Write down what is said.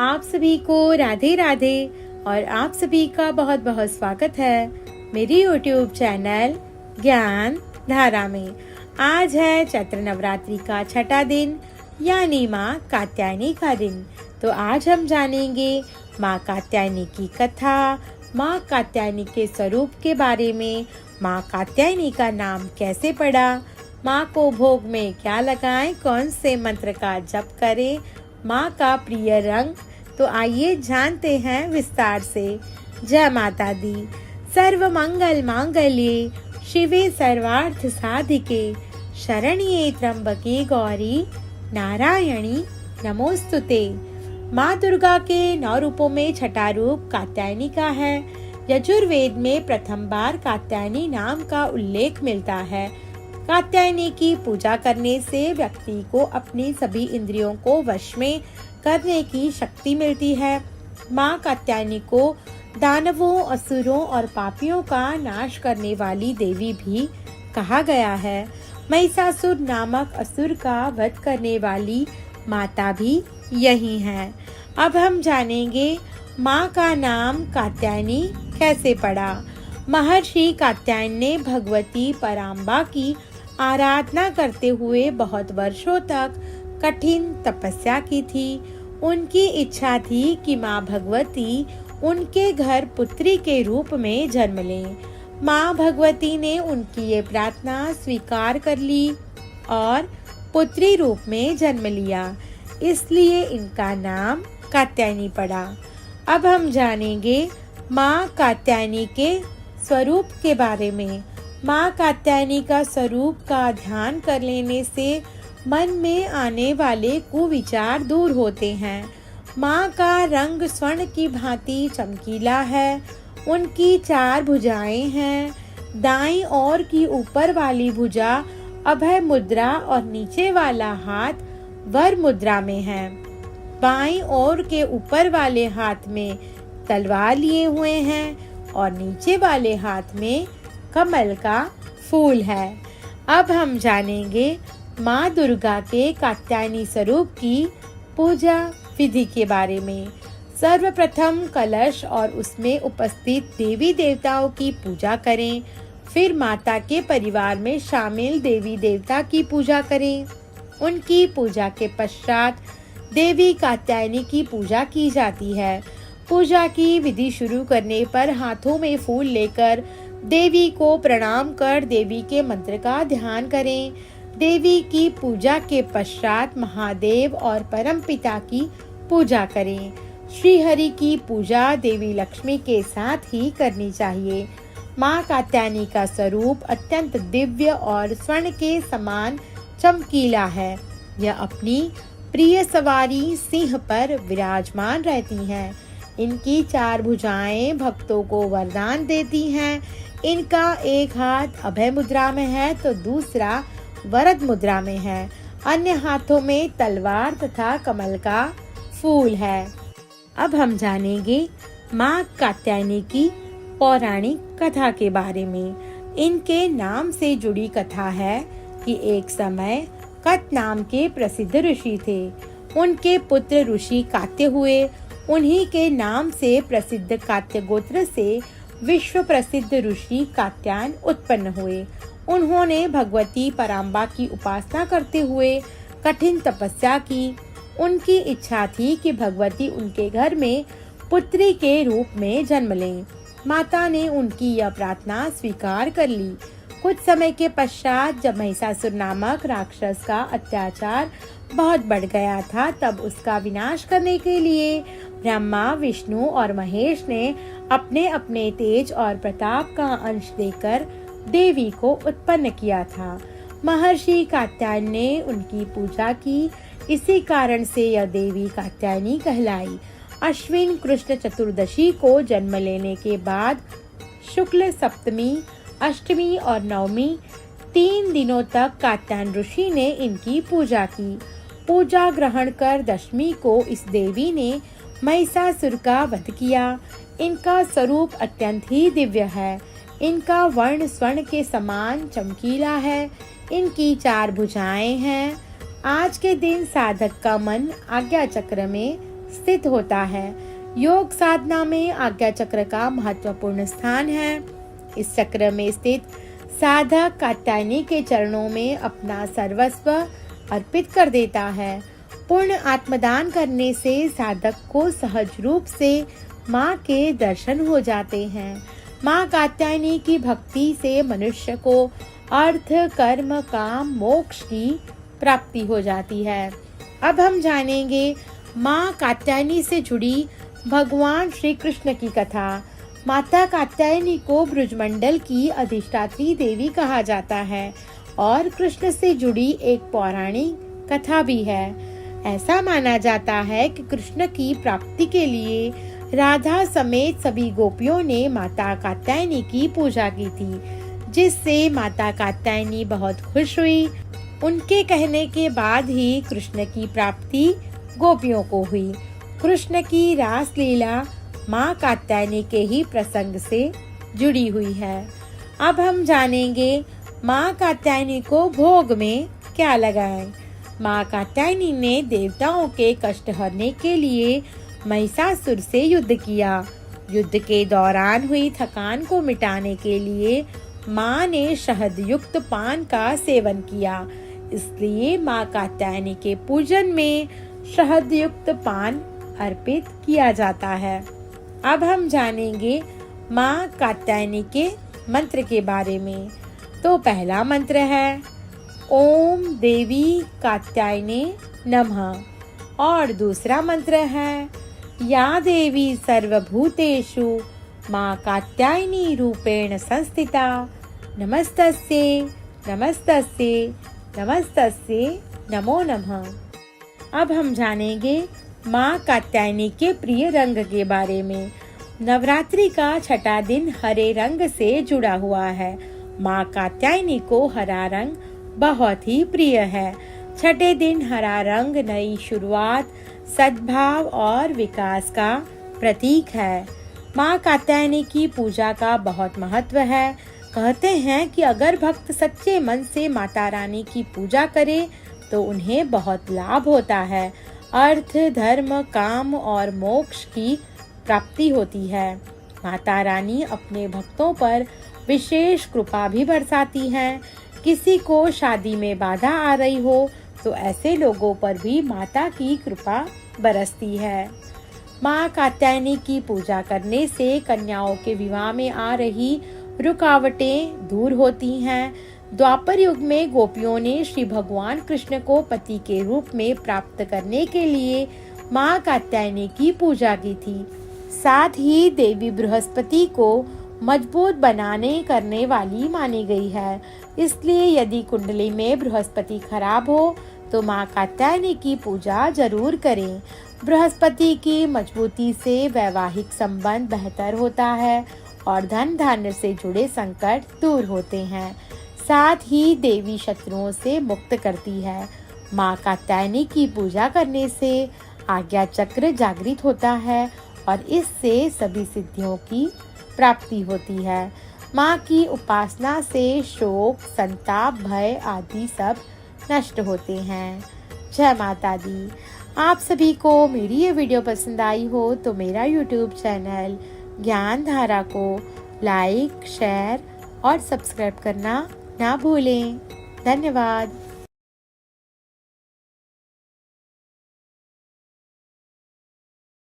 आप सभी को राधे राधे और आप सभी का बहुत बहुत स्वागत है मेरी YouTube चैनल ज्ञान धारा में। आज है चैत्र नवरात्रि का छठा दिन यानी माँ कात्यायनी का दिन। तो आज हम जानेंगे माँ कात्यायनी की कथा, माँ कात्यायनी के स्वरूप के बारे में, माँ कात्यायनी का नाम कैसे पड़ा, माँ को भोग में क्या लगाएं, कौन से मंत्र का जप करें, माँ का प्रिय रंग। तो आइए जानते हैं विस्तार से। जय माता दी। सर्व मंगल मांगल्ये शिवे सर्वार्थ साधिके शरण्ये त्र्यंबके गौरी नारायणी नमोस्तुते। माँ दुर्गा के 9 रूपों में छठा रूप कात्यायनी का है। यजुर्वेद में प्रथम बार कात्यायनी नाम का उल्लेख मिलता है। कात्यायनी की पूजा करने से व्यक्ति को अपनी सभी इंद्रियों को वश में करने की शक्ति मिलती है। माँ कात्यायनी को दानवों, असुरों और पापियों का नाश करने वाली देवी भी कहा गया है। महिषासुर नामक असुर का वध करने वाली माता भी यही है। अब हम जानेंगे माँ का नाम कात्यायनी कैसे पड़ा। महर्षि कात्यायन ने भगवती पराम्बा की आराधना करते हुए बहुत वर्षों तक कठिन तपस्या की थी। उनकी इच्छा थी कि माँ भगवती उनके घर पुत्री के रूप में जन्म लें। माँ भगवती ने उनकी ये प्रार्थना स्वीकार कर ली और पुत्री रूप में जन्म लिया, इसलिए इनका नाम कात्यायनी पड़ा। अब हम जानेंगे माँ कात्यायनी के स्वरूप के बारे में। माँ कात्यायनी का स्वरूप का ध्यान कर लेने से मन में आने वाले कुविचार दूर होते हैं। माँ का रंग स्वर्ण की भांति चमकीला है। उनकी 4 भुजाएं हैं। दाईं ओर की ऊपर वाली भुजा अभय मुद्रा और नीचे वाला हाथ वर मुद्रा में है। बाईं ओर के ऊपर वाले हाथ में तलवार लिए हुए हैं और नीचे वाले हाथ में कमल का फूल है। अब हम जानेंगे माँ दुर्गा के कात्यायनी स्वरूप की पूजा विधि के बारे में। सर्वप्रथम कलश और उसमें उपस्थित देवी देवताओं की पूजा करें। फिर माता के परिवार में शामिल देवी देवता की पूजा करें। उनकी पूजा के पश्चात देवी कात्यायनी की पूजा की जाती है। पूजा की विधि शुरू करने पर हाथों में फूल लेकर देवी को प्रणाम कर देवी के मंत्र का ध्यान करें। देवी की पूजा के पश्चात महादेव और परमपिता की पूजा करें। श्री हरि की पूजा देवी लक्ष्मी के साथ ही करनी चाहिए। माँ कात्यायनी का स्वरूप अत्यंत दिव्य और स्वर्ण के समान चमकीला है। यह अपनी प्रिय सवारी सिंह पर विराजमान रहती हैं। इनकी 4 भुजाएं भक्तों को वरदान देती हैं। इनका एक हाथ अभय मुद्रा में है तो दूसरा वरद मुद्रा में है। अन्य हाथों में तलवार तथा कमल का फूल है। अब हम जानेंगे माँ कात्यायनी की पौराणिक कथा के बारे में। इनके नाम से जुड़ी कथा है कि एक समय कत नाम के प्रसिद्ध ऋषि थे। उनके पुत्र ऋषि कात्य हुए। उन्हीं के नाम से प्रसिद्ध कात्य गोत्र से विश्व प्रसिद्ध ऋषि कात्यायन उत्पन्न हुए। उन्होंने भगवती पराम्बा की उपासना करते हुए कठिन तपस्या की। उनकी इच्छा थी कि भगवती उनके घर में पुत्री के रूप में जन्म लें। माता ने उनकी यह प्रार्थना स्वीकार कर ली। कुछ समय के पश्चात जब महिषासुर नामक राक्षस का अत्याचार बहुत बढ़ गया था, तब उसका विनाश करने के लिए ब्रह्मा, विष्णु और महेश ने अपने अपने तेज और प्रताप का अंश देकर देवी को उत्पन्न किया था। महर्षि कात्यायन ने उनकी पूजा की। इसी कारण से यह देवी कात्यायनी कहलाई। अश्विन कृष्ण चतुर्दशी को जन्म लेने के बाद शुक्ल सप्तमी, अष्टमी और नवमी 3 दिनों तक कात्यायन ऋषि ने इनकी पूजा की। पूजा ग्रहण कर दशमी को इस देवी ने महिषासुर का वध किया। इनका स्वरूप अत्यंत ही दिव्य है। इनका वर्ण स्वर्ण के समान चमकीला है। इनकी 4 भुजाएं हैं। आज के दिन साधक का मन आज्ञा चक्र में स्थित होता है। योग साधना में आज्ञा चक्र का महत्वपूर्ण स्थान है। इस चक्र में स्थित साधक कात्यायनी के चरणों में अपना सर्वस्व अर्पित कर देता है। पूर्ण आत्मदान करने से साधक को सहज रूप से माँ के दर्शन हो जाते हैं। माँ कात्यायनी की भक्ति से मनुष्य को अर्थ, कर्म, काम, मोक्ष की प्राप्ति हो जाती है। अब हम जानेंगे माँ कात्यायनी से जुड़ी भगवान श्री कृष्ण की कथा। माता कात्यायनी को ब्रजमंडल की अधिष्ठात्री देवी कहा जाता है और कृष्ण से जुड़ी एक पौराणिक कथा भी है। ऐसा माना जाता है कि कृष्ण की प्राप्ति के लिए राधा समेत सभी गोपियों ने माता कात्यायनी की पूजा की थी, जिससे माता कात्यायनी बहुत खुश हुई। उनके कहने के बाद ही कृष्ण की प्राप्ति गोपियों को हुई। कृष्ण की रास लीला माँ कात्यायनी के ही प्रसंग से जुड़ी हुई है। अब हम जानेंगे माँ कात्यायनी को भोग में क्या लगाएं। माँ कात्यायनी ने देवताओं के कष्ट हरने के लिए महिषासुर से युद्ध किया। युद्ध के दौरान हुई थकान को मिटाने के लिए माँ ने शहद युक्त पान का सेवन किया। इसलिए माँ कात्यायनी के पूजन में शहद युक्त पान अर्पित किया जाता है। अब हम जानेंगे माँ कात्यायनी के मंत्र के बारे में। तो पहला मंत्र है ओम देवी कात्यायने नमः और दूसरा मंत्र है या देवी सर्वभूतेषु माँ कात्यायनी रूपेण संस्थिता नमस्तस्यै नमस्तस्यै नमस्तस्यै नमो नमः। अब हम जानेंगे माँ कात्यायनी के प्रिय रंग के बारे में। नवरात्रि का छठा दिन हरे रंग से जुड़ा हुआ है। माँ कात्यायनी को हरा रंग बहुत ही प्रिय है। छठे दिन हरा रंग नई शुरुआत, सद्भाव और विकास का प्रतीक है। माँ कात्यायनी की पूजा का बहुत महत्व है। कहते हैं कि अगर भक्त सच्चे मन से माता रानी की पूजा करे तो उन्हें बहुत लाभ होता है। अर्थ, धर्म, काम और मोक्ष की प्राप्ति होती है। माता रानी अपने भक्तों पर विशेष कृपा भी बरसाती हैं। किसी को शादी में बाधा आ रही हो तो ऐसे लोगों पर भी माता की कृपा बरसती है। माँ कात्यायनी की पूजा करने से कन्याओं के विवाह में आ रही रुकावटें दूर होती हैं। द्वापर युग में गोपियों ने श्री भगवान कृष्ण को पति के रूप में प्राप्त करने के लिए माँ कात्यायनी की पूजा की थी। साथ ही देवी बृहस्पति को मजबूत बनाने करने वाली मानी गई है। इसलिए यदि कुंडली में बृहस्पति खराब हो तो माँ कात्यायनी की पूजा जरूर करें। बृहस्पति की मजबूती से वैवाहिक संबंध बेहतर होता है और धन धान्य से जुड़े संकट दूर होते हैं। साथ ही देवी शत्रुओं से मुक्त करती है। माँ कात्यायनी की पूजा करने से आज्ञा चक्र जागृत होता है और इससे सभी सिद्धियों की प्राप्ति होती है। माँ की उपासना से शोक, संताप, भय आदि सब नष्ट होते हैं। जय माता दी। आप सभी को मेरी ये वीडियो पसंद आई हो तो मेरा YouTube चैनल ज्ञान धारा को लाइक, शेयर और सब्सक्राइब करना ना भूलें। धन्यवाद।